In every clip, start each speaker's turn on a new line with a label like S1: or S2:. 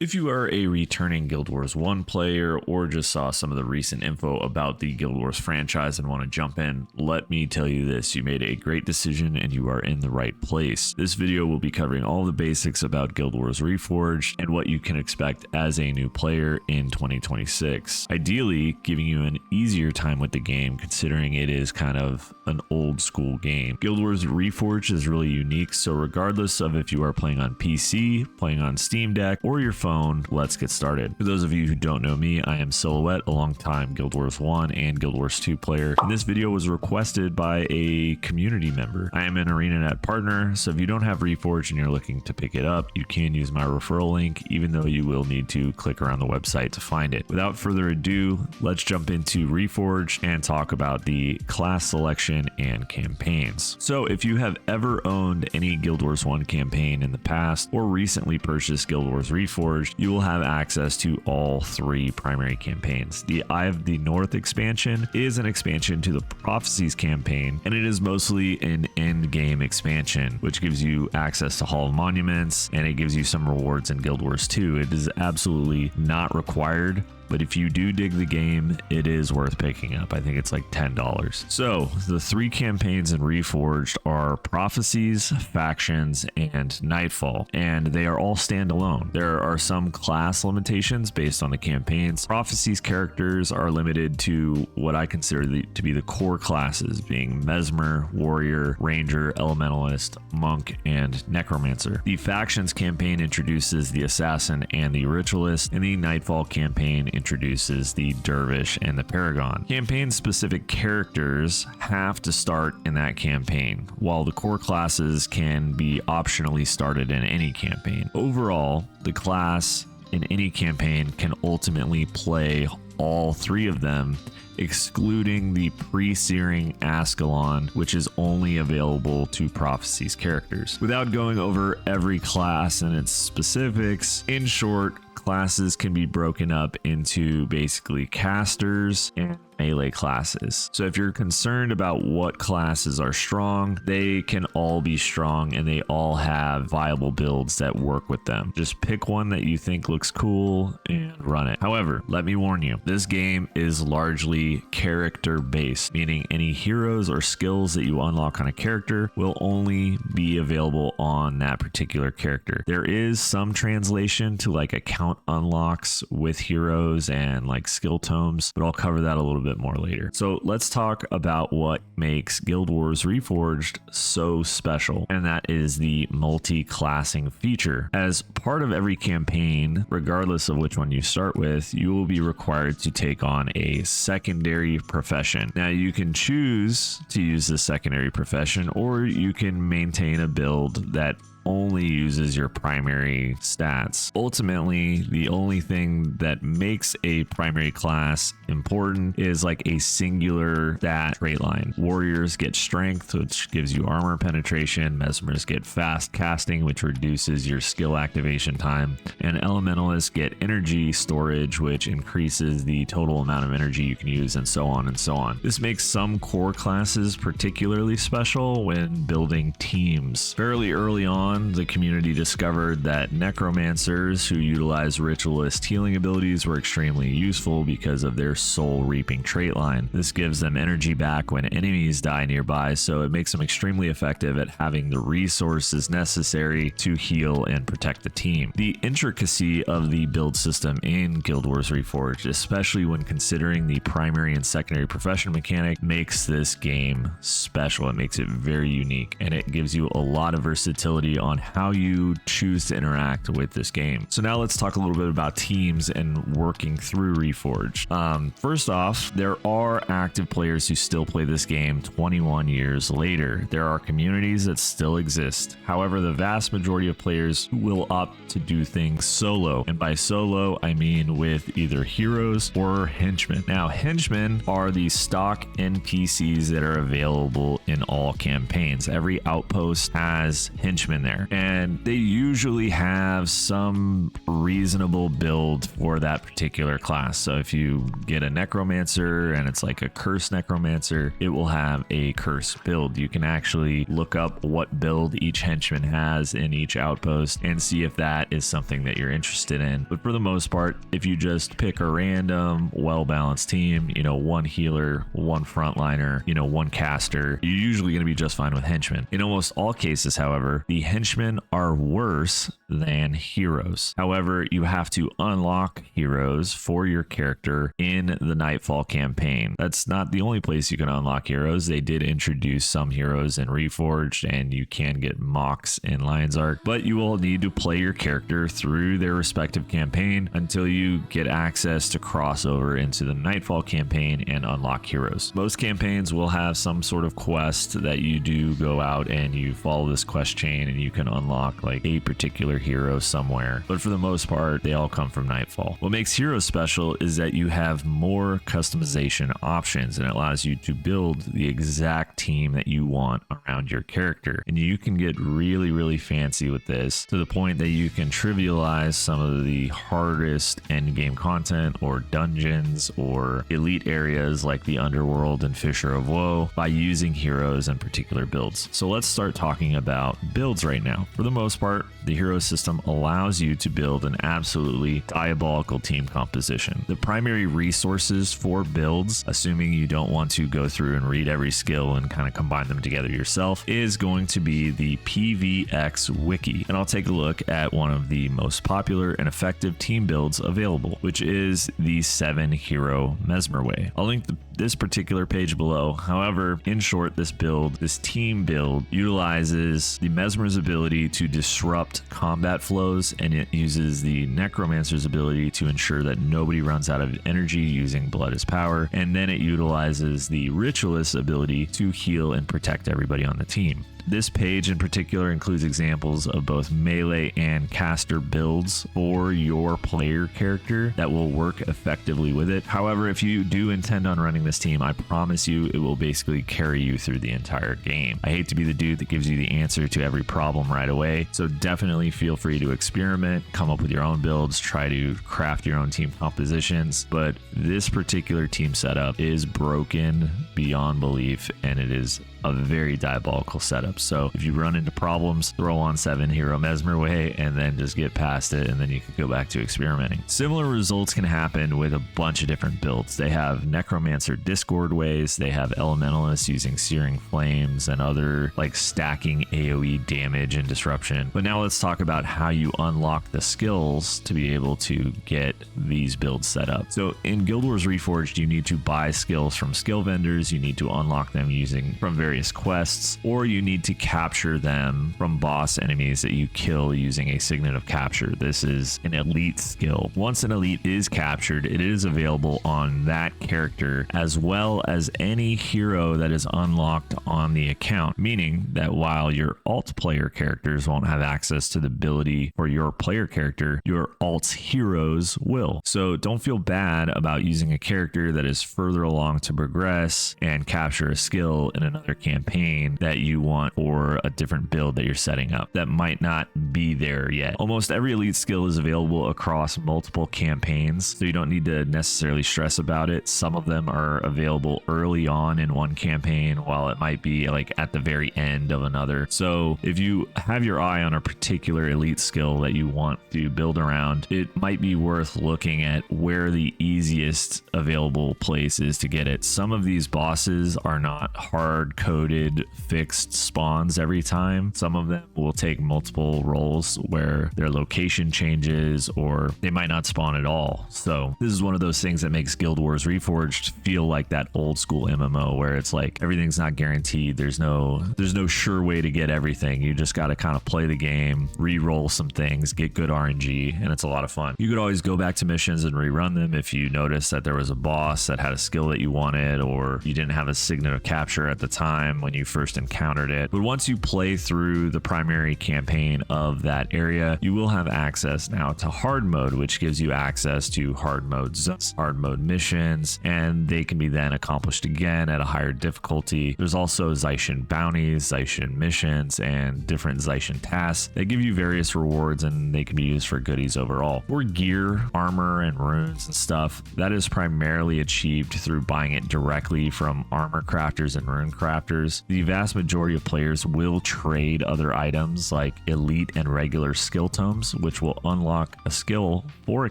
S1: If you are a returning Guild Wars 1 player or just saw some of the recent info about the Guild Wars franchise and want to jump in, let me tell you this: you made a great decision and you are in the right place. This video will be covering all the basics about Guild Wars Reforged and what you can expect as a new player in 2026. Ideally, giving you an easier time with the game considering it is kind of an old school game. Guild Wars Reforged is really unique, so regardless of if you are playing on PC, playing on Steam Deck, or your phone, let's get started. For those of you who don't know me, I am Silhouette, a longtime Guild Wars 1 and Guild Wars 2 player, and this video was requested by a community member. I am an ArenaNet partner, so if you don't have Reforged and you're looking to pick it up, you can use my referral link, even though you will need to click around the website to find it. Without further ado, let's jump into Reforged and talk about the class selection and campaigns. So if you have ever owned any Guild Wars 1 campaign in the past or recently purchased Guild Wars Reforged, you will have access to all three primary campaigns. The Eye of the North expansion is an expansion to the Prophecies campaign, and it is mostly an end game expansion, which gives you access to Hall of Monuments, and it gives you some rewards in Guild Wars 2. It is absolutely not required, but if you do dig the game, it is worth picking up. I think it's like $10. So the three campaigns in Reforged are Prophecies, Factions, and Nightfall, and they are all standalone. There are some class limitations based on the campaigns. Prophecies characters are limited to what I consider to be the core classes, being Mesmer, Warrior, Ranger, Elementalist, Monk, and Necromancer. The Factions campaign introduces the Assassin and the Ritualist, and the Nightfall campaign introduces the Dervish and the Paragon. Campaign-specific characters have to start in that campaign, while the core classes can be optionally started in any campaign. Overall, the class in any campaign can ultimately play all three of them, excluding the pre-searing Ascalon, which is only available to Prophecies characters. Without going over every class and its specifics, in short, classes can be broken up into basically casters and melee classes. So if you're concerned about what classes are strong, they can all be strong and they all have viable builds that work with them. Just pick one that you think looks cool and run it. However, let me warn you, this game is largely character based, meaning any heroes or skills that you unlock on a character will only be available on that particular character. There is some translation to like account unlocks with heroes and like skill tomes, but I'll cover that a little bit more later. So let's talk about what makes Guild Wars Reforged so special, and that is the multi-classing feature. As part of every campaign, regardless of which one you start with, you will be required to take on a secondary profession. Now you can choose to use the secondary profession, or you can maintain a build that only uses your primary stats. Ultimately, the only thing that makes a primary class important is like a singular stat trait line. Warriors get strength, which gives you armor penetration. Mesmers get fast casting, which reduces your skill activation time. And elementalists get energy storage, which increases the total amount of energy you can use, and so on and so on. This makes some core classes particularly special when building teams. Fairly early on, the community discovered that necromancers who utilize ritualist healing abilities were extremely useful because of their soul reaping trait line. This gives them energy back when enemies die nearby, so it makes them extremely effective at having the resources necessary to heal and protect the team. The intricacy of the build system in Guild Wars Reforged, especially when considering the primary and secondary profession mechanic, makes this game special. It makes it very unique, and it gives you a lot of versatility on how you choose to interact with this game. So now let's talk a little bit about teams and working through Reforged. First off, there are active players who still play this game 21 years later. There are communities that still exist. However, the vast majority of players will opt to do things solo, and by solo I mean with either heroes or henchmen. Now, henchmen are the stock NPCs that are available in all campaigns. Every outpost has henchmen there, and they usually have some reasonable build for that particular class. So if you get a necromancer and it's like a curse necromancer, it will have a curse build. You can actually look up what build each henchman has in each outpost and see if that is something that you're interested in. But for the most part, if you just pick a random well-balanced team, you know, one healer, one frontliner, you know, one caster, you're usually going to be just fine with henchmen. In almost all cases, however, the henchmen are worse than heroes. However, you have to unlock heroes for your character in the Nightfall campaign. That's not the only place you can unlock heroes. They did introduce some heroes in Reforged, and you can get mocks in Lion's Arc, but you will need to play your character through their respective campaign until you get access to cross over into the Nightfall campaign and unlock heroes. Most campaigns will have some sort of quest that you do go out and you follow this quest chain and you can unlock like a particular hero somewhere, but for the most part they all come from Nightfall. What makes heroes special is that you have more customization options, and it allows you to build the exact team that you want around your character, and you can get really fancy with this to the point that you can trivialize some of the hardest end game content or dungeons or elite areas like the Underworld and Fissure of Woe by using heroes and particular builds. So let's start talking about builds right now. For the most part, the hero system allows you to build an absolutely diabolical team composition. The primary resources for builds, assuming you don't want to go through and read every skill and kind of combine them together yourself, is going to be the PVX wiki. And I'll take a look at one of the most popular and effective team builds available, which is the 7 hero Mesmer Way. I'll link this particular page below. However, in short, this team build utilizes the Mesmer's ability to disrupt combat flows, and it uses the Necromancer's ability to ensure that nobody runs out of energy using blood as power, and then it utilizes the Ritualist's ability to heal and protect everybody on the team. This page in particular includes examples of both melee and caster builds for your player character that will work effectively with it. However, if you do intend on running this team, I promise you it will basically carry you through the entire game. I hate to be the dude that gives you the answer to every problem right away, so definitely feel free to experiment, come up with your own builds, try to craft your own team compositions, but this particular team setup is broken beyond belief, and it is a very diabolical setup. So if you run into problems, throw on 7 hero Mesmer Way and then just get past it, and then you can go back to experimenting. Similar results can happen with a bunch of different builds. They have Necromancer Discord ways, they have Elementalists using Searing Flames and other like stacking AoE damage and disruption. But now let's talk about how you unlock the skills to be able to get these builds set up. So in Guild Wars Reforged, you need to buy skills from skill vendors, you need to unlock them using from various quests, or you need to capture them from boss enemies that you kill using a Signet of Capture. This is an elite skill. Once an elite is captured, it is available on that character as well as any hero that is unlocked on the account, meaning that while your alt player characters won't have access to the ability for your player character, your alt's heroes will. So don't feel bad about using a character that is further along to progress and capture a skill in another campaign that you want for a different build that you're setting up that might not be there yet. Almost every elite skill is available across multiple campaigns, so you don't need to necessarily stress about it. Some of them are available early on in one campaign, while it might be like at the very end of another. So if you have your eye on a particular elite skill that you want to build around, it might be worth looking at where the easiest available place is to get it. Some of these bosses are not hard-coded fixed spawns every time. Some of them will take multiple rolls where their location changes, or they might not spawn at all. So this is one of those things that makes Guild Wars Reforged feel like that old school MMO where it's like everything's not guaranteed. There's no sure way to get everything. You just got to kind of play the game, re-roll some things, get good RNG, and it's a lot of fun. You could always go back to missions and rerun them if you notice that there was a boss that had a skill that you wanted, or you didn't have a Signet of Capture at the time. time when you first encountered it. But once you play through the primary campaign of that area, you will have access now to hard mode, which gives you access to hard mode zones, hard mode missions, and they can be then accomplished again at a higher difficulty. There's also Zaishin bounties, Zaishin missions, and different Zaishin tasks that give you various rewards, and they can be used for goodies overall. For gear, armor, and runes and stuff, that is primarily achieved through buying it directly from armor crafters and rune crafters. The vast majority of players will trade other items like elite and regular skill tomes, which will unlock a skill for a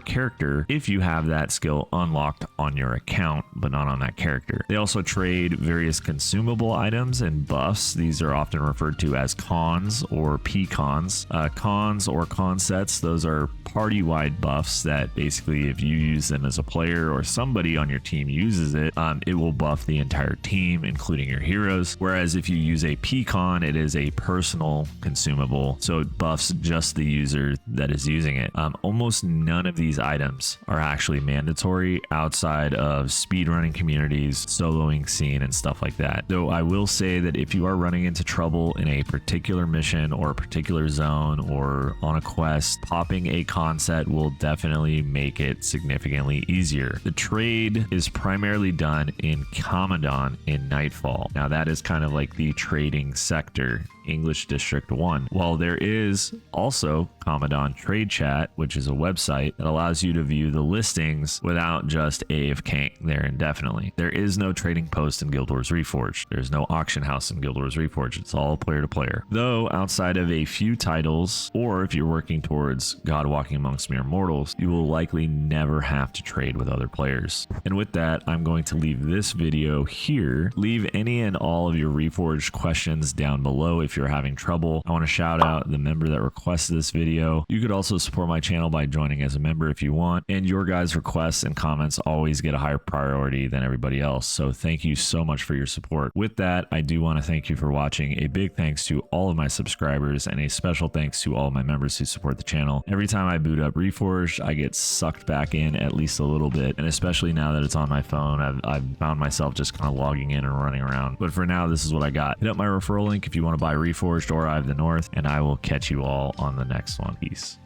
S1: character if you have that skill unlocked on your account, but not on that character. They also trade various consumable items and buffs. These are often referred to as cons or P-cons. Cons or con sets, those are party-wide buffs that basically if you use them as a player or somebody on your team uses it, it will buff the entire team, including your heroes. Whereas if you use a P-con, it is a personal consumable, so it buffs just the user that is using it. Almost none of these items are actually mandatory outside of speedrunning communities, soloing scene, and stuff like that. Though I will say that if you are running into trouble in a particular mission or a particular zone or on a quest, popping a con set will definitely make it significantly easier. The trade is primarily done in Commandant in Nightfall. Now that is kind of like the trading sector, English District 1. While there is also Commandant Trade Chat, which is a website that allows you to view the listings without just AFKing there indefinitely. There is no trading post in Guild Wars Reforged. There's no auction house in Guild Wars Reforged. It's all player to player. Though outside of a few titles, or if you're working towards God Walking Amongst Mere Mortals, you will likely never have to trade with other players. And with that, I'm going to leave this video here. Leave any and all of your Reforged questions down below if you're having trouble. I want to shout out the member that requested this video. You could also support my channel by joining as a member if you want, and your guys' requests and comments always get a higher priority than everybody else. So thank you so much for your support. With that, I do want to thank you for watching. A big thanks to all of my subscribers and a special thanks to all of my members who support the channel. Every time I boot up Reforged, I get sucked back in at least a little bit, and especially now that it's on my phone, I've found myself just kind of logging in and running around. But for now, this is what I got. Hit up my referral link if you want to buy Reforged or Eye of the North, and I will catch you all on the next one. Peace.